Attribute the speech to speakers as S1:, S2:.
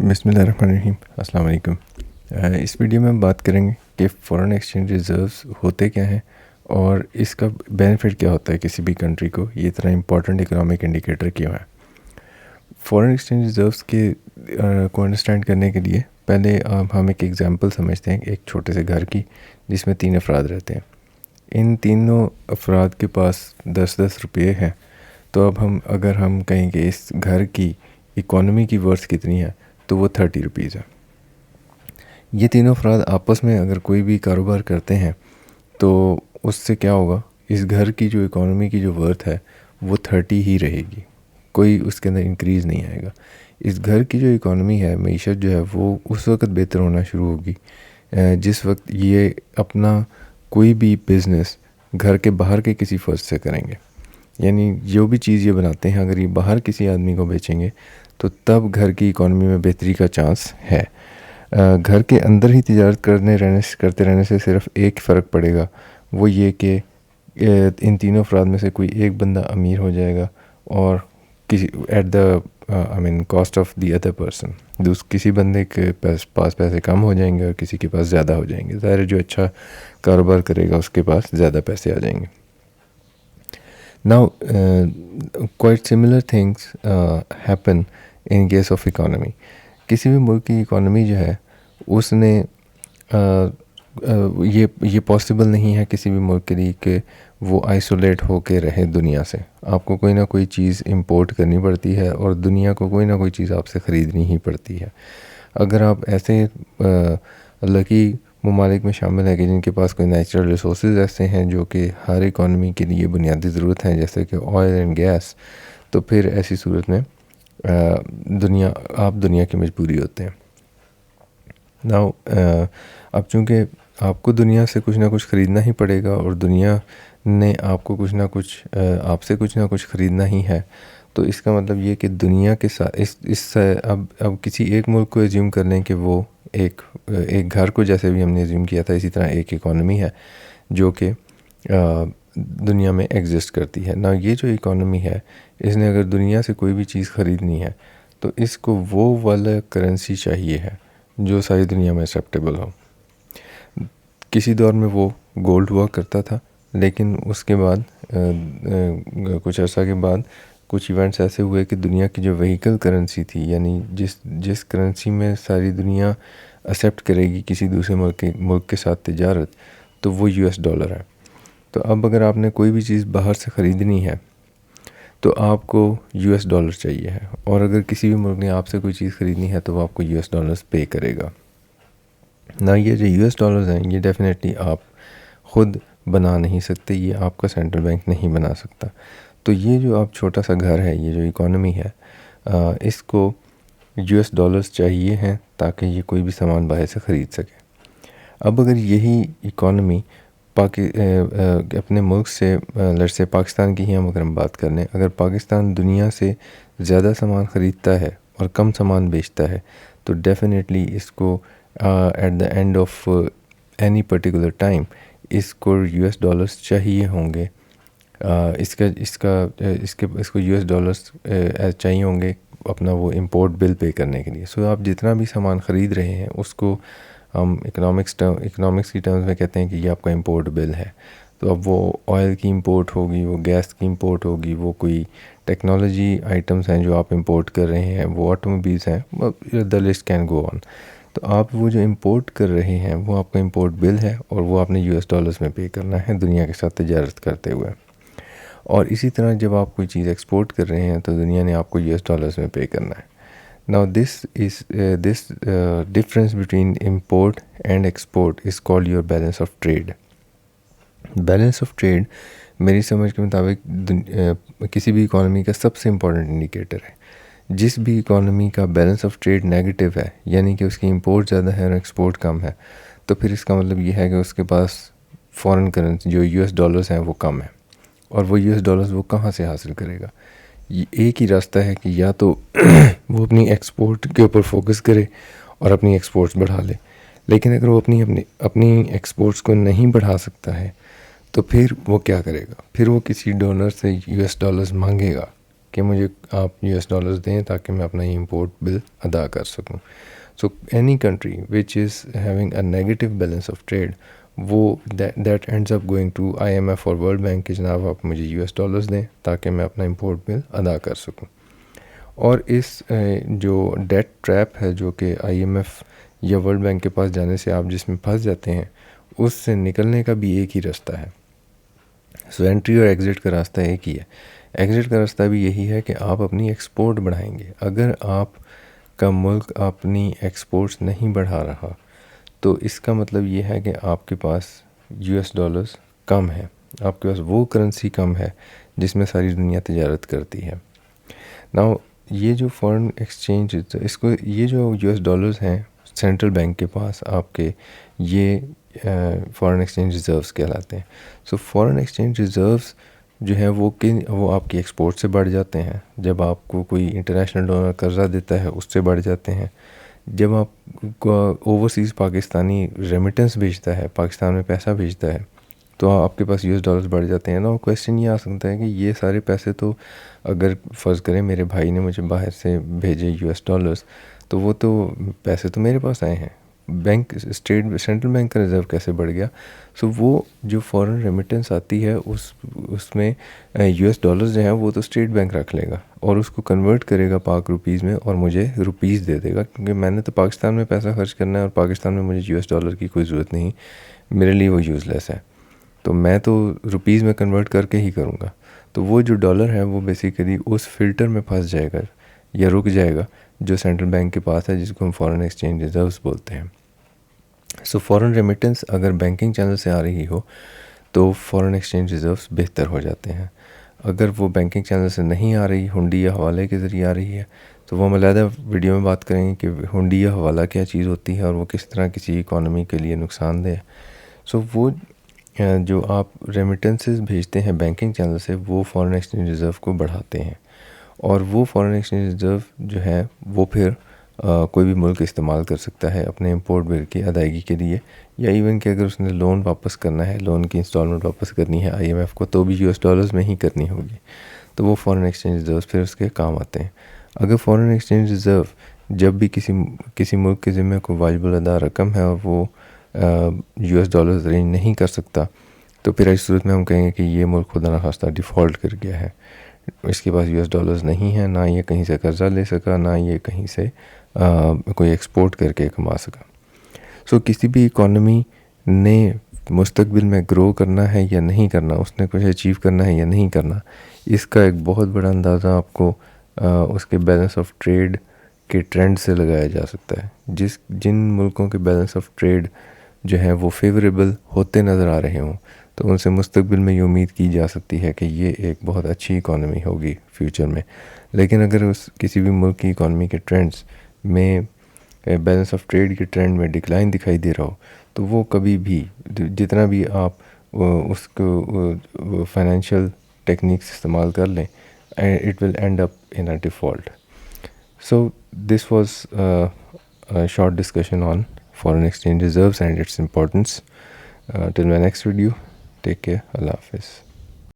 S1: بسم اللہ الرحمن الرحیم. السلام علیکم. اس ویڈیو میں ہم بات کریں گے کہ فورن ایکسچینج ریزروز ہوتے کیا ہیں اور اس کا بینیفٹ کیا ہوتا ہے کسی بھی کنٹری کو. یہ اتنا امپورٹنٹ اکنامک انڈیکیٹر کیوں ہے. فورن ایکسچینج ریزروز کو انڈرسٹینڈ کرنے کے لیے پہلے ہم ایک ایگزامپل سمجھتے ہیں ایک چھوٹے سے گھر کی جس میں 3 افراد رہتے ہیں. ان تینوں افراد کے پاس 10 روپے ہیں. تو اب اگر ہم کہیں کہ اس گھر کی اکانومی کی ورتھ کتنی ہے تو وہ 30 روپیز ہے. یہ تینوں افراد آپس میں اگر کوئی بھی کاروبار کرتے ہیں تو اس سے کیا ہوگا، اس گھر کی جو اکانومی کی جو ورتھ ہے وہ 30 ہی رہے گی، کوئی اس کے اندر انکریز نہیں آئے گا. اس گھر کی جو اکانومی ہے، معیشت جو ہے، وہ اس وقت بہتر ہونا شروع ہوگی جس وقت یہ اپنا کوئی بھی بزنس گھر کے باہر کے کسی فرد سے کریں گے. یعنی جو بھی چیز یہ بناتے ہیں اگر یہ باہر کسی آدمی کو بیچیں گے تو تب گھر کی اکانومی میں بہتری کا چانس ہے. گھر کے اندر ہی تجارت کرتے رہنے سے صرف ایک فرق پڑے گا، وہ یہ کہ ان تینوں افراد میں سے کوئی ایک بندہ امیر ہو جائے گا اور کسی at the cost of the other person. کسی بندے کے پاس پیسے کم ہو جائیں گے اور کسی کے پاس زیادہ ہو جائیں گے. ظاہر جو اچھا کاروبار کرے گا اس کے پاس زیادہ پیسے آ جائیں گے. Now, quite similar things happen in case of economy. کسی بھی ملک کی اکانومی جو ہے اس نے یہ پاسبل نہیں ہے کسی بھی ملک کے لیے کہ وہ آئسولیٹ ہو کے رہے دنیا سے. آپ کو کوئی نہ کوئی چیز امپورٹ کرنی پڑتی ہے اور دنیا کو کوئی نہ کوئی چیز آپ سے خریدنی ہی پڑتی ہے. اگر آپ ایسے لکی ممالک میں شامل ہیں کہ جن کے پاس کوئی نیچرل ریسورسز ایسے ہیں جو کہ ہر اکانومی کے لیے بنیادی ضرورت ہیں جیسے کہ آئل اینڈ گیس، تو پھر ایسی صورت میں آپ دنیا کی مجبوری ہوتے ہیں. ناؤ اب چونکہ آپ کو دنیا سے کچھ نہ کچھ خریدنا ہی پڑے گا اور دنیا نے آپ کو آپ سے کچھ نہ کچھ خریدنا ہی ہے، تو اس کا مطلب یہ کہ دنیا کے ساتھ اب کسی ایک ملک کو ایزیوم کر لیں کہ وہ ایک گھر کو جیسے بھی ہم نے ایزیوم کیا تھا، اسی طرح ایک اکانومی ہے جو کہ دنیا میں ایگزسٹ کرتی ہے. نا یہ جو اکانومی ہے اس نے اگر دنیا سے کوئی بھی چیز خریدنی ہے تو اس کو وہ والا کرنسی چاہیے ہے جو ساری دنیا میں ایکسیپٹیبل ہو. کسی دور میں وہ گولڈ ہوا کرتا تھا، لیکن اس کے بعد کچھ عرصہ کے بعد کچھ ایونٹس ایسے ہوئے کہ دنیا کی جو وہیکل کرنسی تھی، یعنی جس کرنسی میں ساری دنیا ایکسیپٹ کرے گی کسی دوسرے ملک کے ساتھ تجارت، تو وہ US ڈالر ہے. تو اب اگر آپ نے کوئی بھی چیز باہر سے خریدنی ہے تو آپ کو US ڈالر چاہیے ہے، اور اگر کسی بھی ملک نے آپ سے کوئی چیز خریدنی ہے تو وہ آپ کو US ڈالرز پے کرے گا. نہ یہ جو US ڈالرز ہیں یہ ڈیفینیٹلی آپ خود بنا نہیں سکتے، یہ آپ کا سینٹرل بینک نہیں بنا سکتا. تو یہ جو آپ چھوٹا سا گھر ہے، یہ جو اکانومی ہے، اس کو US ڈالرز چاہیے ہیں تاکہ یہ کوئی بھی سامان باہر سے خرید سکے. اب اگر یہی اکانومی اپنے ملک سے سے پاکستان کی ہی اگر ہم بات کر لیں، اگر پاکستان دنیا سے زیادہ سامان خریدتا ہے اور کم سامان بیچتا ہے تو ڈیفینیٹلی اس کو at the end of any particular time اس کو US ڈالرز چاہیے ہوں گے. اس کو US ڈالرز چاہیے ہوں گے اپنا وہ امپورٹ بل پے کرنے کے لیے. سو آپ جتنا بھی سامان خرید رہے ہیں اس کو ہم اکنامکس کی ٹرمز میں کہتے ہیں کہ یہ آپ کا امپورٹ بل ہے. تو اب وہ آئل کی امپورٹ ہوگی، وہ گیس کی امپورٹ ہوگی، وہ کوئی ٹیکنالوجی آئٹمس ہیں جو آپ امپورٹ کر رہے ہیں، وہ آٹوموبیلس ہیں، دا لسٹ کین گو آن. تو آپ وہ جو امپورٹ کر رہے ہیں وہ آپ کا امپورٹ بل ہے اور وہ آپ نے US ڈالرز میں پے کرنا ہے دنیا کے ساتھ تجارت کرتے ہوئے. اور اسی طرح جب آپ کوئی چیز ایکسپورٹ کر رہے ہیں تو دنیا نے آپ کو US ڈالرز میں پے کرنا ہے. Now this difference between import and export is called your balance of trade. Balance of trade میری سمجھ کے مطابق کسی بھی اکانومی کا سب سے امپورٹنٹ انڈیکیٹر ہے. جس بھی اکانومی کا بیلنس آف ٹریڈ نیگیٹو ہے، یعنی کہ اس کی امپورٹ زیادہ ہے اور ایکسپورٹ کم ہے، تو پھر اس کا مطلب یہ ہے کہ اس کے پاس فورن کرنسی جو US ڈالرز ہیں وہ کم ہے. اور وہ US ڈالرز وہ کہاں سے حاصل کرے گا؟ ایک ہی راستہ ہے کہ یا تو وہ اپنی ایکسپورٹ کے اوپر فوکس کرے اور اپنی ایکسپورٹس بڑھا لے. لیکن اگر وہ اپنی ایکسپورٹس کو نہیں بڑھا سکتا ہے تو پھر وہ کیا کرے گا؟ پھر وہ کسی ڈونر سے US ڈالرز مانگے گا کہ مجھے آپ US ڈالرز دیں تاکہ میں اپنا یہ امپورٹ بل ادا کر سکوں. So any country which is having a negative balance of trade, وہ that ends up going to IMF اور ورلڈ بینک کہ جناب آپ مجھے US ڈالرز دیں تاکہ میں اپنا امپورٹ بل ادا کر سکوں. اور اس جو ڈیٹ ٹریپ ہے جو کہ IMF یا ورلڈ بینک کے پاس جانے سے آپ جس میں پھنس جاتے ہیں, اس سے نکلنے کا بھی ایک ہی راستہ ہے. سو انٹری اور ایگزٹ کا راستہ ایک ہی ہے. ایگزٹ کا راستہ بھی یہی ہے کہ آپ اپنی ایکسپورٹ بڑھائیں گے. اگر آپ کا ملک اپنی ایکسپورٹس نہیں بڑھا رہا تو اس کا مطلب یہ ہے کہ آپ کے پاس US ڈالرز کم ہے, آپ کے پاس وہ کرنسی کم ہے جس میں ساری دنیا تجارت کرتی ہے. ناؤ یہ جو فارن ایکسچینج اس کو یہ جو US ڈالرز ہیں سینٹرل بینک کے پاس آپ کے, یہ فارن ایکسچینج ریزروز کہلاتے ہیں. سو فارن ایکسچینج ریزروز جو ہے وہ آپ کی ایکسپورٹ سے بڑھ جاتے ہیں. جب آپ کو کوئی انٹرنیشنل ڈونر قرضہ دیتا ہے اس سے بڑھ جاتے ہیں. جب آپ کو اوورسیز پاکستانی ریمیٹنس بھیجتا ہے, پاکستان میں پیسہ بھیجتا ہے, تو آپ کے پاس US ڈالرز بڑھ جاتے ہیں نا. کویسچن یہ آ سکتا ہے کہ یہ سارے پیسے تو اگر فرض کریں میرے بھائی نے مجھے باہر سے بھیجے US ڈالرز, تو وہ تو پیسے تو میرے پاس آئے ہیں, بینک سینٹرل بینک کا ریزرو کیسے بڑھ گیا؟ سو وہ جو فورن ریمیٹنس آتی ہے اس میں US ڈالرز جو ہیں وہ تو اسٹیٹ بینک رکھ لے گا اور اس کو کنورٹ کرے گا پاک روپیز میں اور مجھے روپیز دے دے گا, کیونکہ میں نے تو پاکستان میں پیسہ خرچ کرنا ہے اور پاکستان میں مجھے US ڈالر کی کوئی ضرورت نہیں, میرے لیے وہ یوز لیس ہے, تو میں تو روپیز میں کنورٹ کر کے ہی کروں گا. تو وہ جو ڈالر ہے وہ بیسیکلی اس فلٹر میں پھنس جائے گا یا رک جائے گا جو سینٹرل بینک کے پاس ہے, جس کو ہم فارن ایکسچینج ریزروز بولتے ہیں. سو فارن ریمیٹنس اگر بینکنگ چینل سے آ رہی ہو تو فارن ایکسچینج ریزروز بہتر ہو جاتے ہیں. اگر وہ بینکنگ چینل سے نہیں آ رہی, ہنڈی یا حوالے کے ذریعے آ رہی ہے, تو وہ ہم علیحدہ ویڈیو میں بات کریں گے کہ ہنڈی یا حوالہ کیا چیز ہوتی ہے اور وہ کس طرح کسی اکانومی کے لیے نقصان دہ ہے. سو وہ جو آپ ریمیٹنسز بھیجتے ہیں بینکنگ چینل سے وہ فارن ایکسچینج ریزرو کو بڑھاتے ہیں, اور وہ فارن ایکسچینج ریزرو جو ہے وہ پھر کوئی بھی ملک استعمال کر سکتا ہے اپنے امپورٹ بل کی ادائیگی کے لیے, یا ایون کہ اگر اس نے لون واپس کرنا ہے, لون کی انسٹالمنٹ واپس کرنی ہے IMF کو, تو بھی US ڈالرز میں ہی کرنی ہوگی. تو وہ فارن ایکسچینج ریزروز پھر اس کے کام آتے ہیں. اگر فارن ایکسچینج ریزرو جب بھی کسی ملک کے ذمہ کوئی واجب الادا رقم ہے اور وہ US ڈالرز ارینج نہیں کر سکتا, تو پھر اس صورت میں ہم کہیں گے کہ یہ ملک خدا نخواستہ ڈیفالٹ کر گیا ہے, اس کے پاس US ڈالرز نہیں ہیں, نہ یہ کہیں سے قرضہ لے سکا, نہ یہ کہیں سے کوئی ایکسپورٹ کر کے کما سکا. سو کسی بھی اکانومی نے مستقبل میں گرو کرنا ہے یا نہیں کرنا, اس نے کچھ اچیو کرنا ہے یا نہیں کرنا, اس کا ایک بہت بڑا اندازہ آپ کو اس کے بیلنس آف ٹریڈ کے ٹرینڈ سے لگایا جا سکتا ہے. جن ملکوں کے بیلنس آف ٹریڈ جو ہیں وہ فیوریبل ہوتے نظر آ رہے ہوں, تو ان سے مستقبل میں یہ امید کی جا سکتی ہے کہ یہ ایک بہت اچھی اکانومی ہوگی فیوچر میں. لیکن اگر کسی بھی ملک کی اکانومی کے ٹرینڈز میں بیلنس آف ٹریڈ کے ٹرینڈ میں ڈکلائن دکھائی دے رہا ہو, تو وہ کبھی بھی جتنا بھی آپ اس کو فائنینشیل ٹیکنیکس استعمال کر لیں, it will end up in a default. So this was short discussion on foreign exchange reserves and its importance. Till my next video, take care. Allah Hafiz.